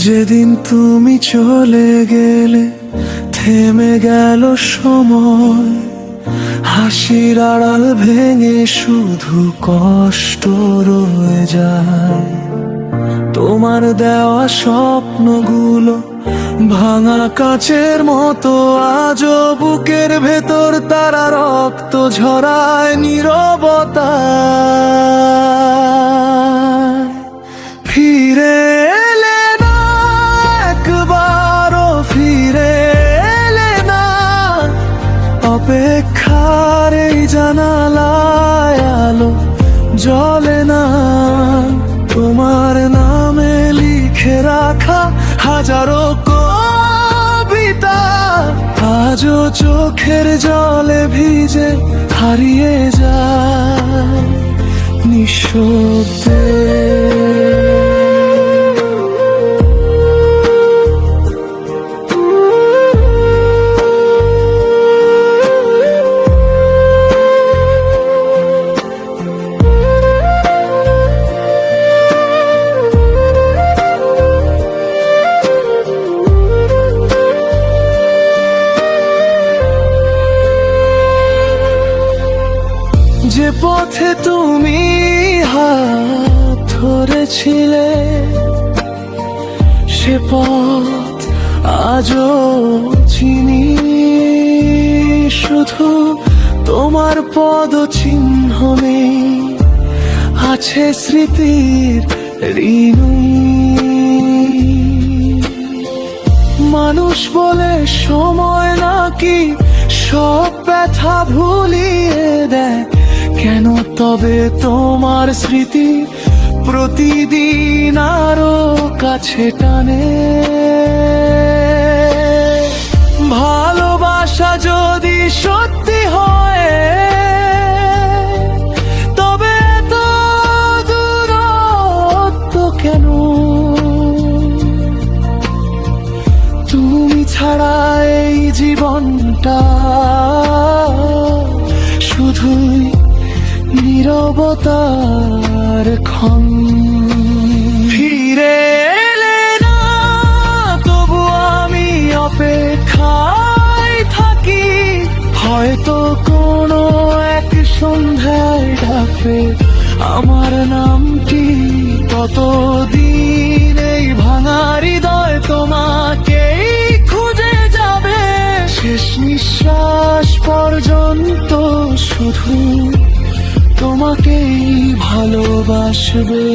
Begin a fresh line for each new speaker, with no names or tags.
যেদিন তুমি চলে গেলে থেমে গেল সময়, হাসির আড়াল ভেঙে শুধু কষ্ট রয়ে যায়। তোমার দেওয়া স্বপ্নগুলো ভাঙা কাচের মতো আজও বুকের ভেতর তারা রক্ত ঝরায় নীরবতায়। ফিরে এলে না, একবারও ফিরে এলে না, অপেক্ষার এই জানালায় আলো জ্বলে না। তোমার নামে লিখে রাখা হাজারো কবিতা আজও চোখের জলে ভিজে হারিয়ে যায় নিঃশব্দে। যে পথে তুমি হাত ধরেছিলে সে পথ আজও চিনি, শুধু তোমার পদচিহ্ন নেই, আছে স্মৃতির ঋণী। মানুষ বলে সময় নাকি সব ব্যথা ভুলিয়ে দেয়, কেন তবে তোমার স্মৃতি প্রতিদিন আরো কাছে টানে? ভালোবাসা যদি সত্যি হয় তবে তো দূরত্ব কেন? তুমি ছাড়া এই জীবনটা শুধুই নীরবতার ক্ষণ। ফিরে এলে না, তবু আমি অপেক্ষায় থাকি, হয়তো কোনো এক সন্ধ্যায় ডাকবে আমার নামটি। ততদিন এই ভাঙা হৃদয় তোমাকেই খুঁজে যাবে, শেষ নিঃশ্বাস পর্যন্ত শুধু তোমাকেই ভালোবাসবে।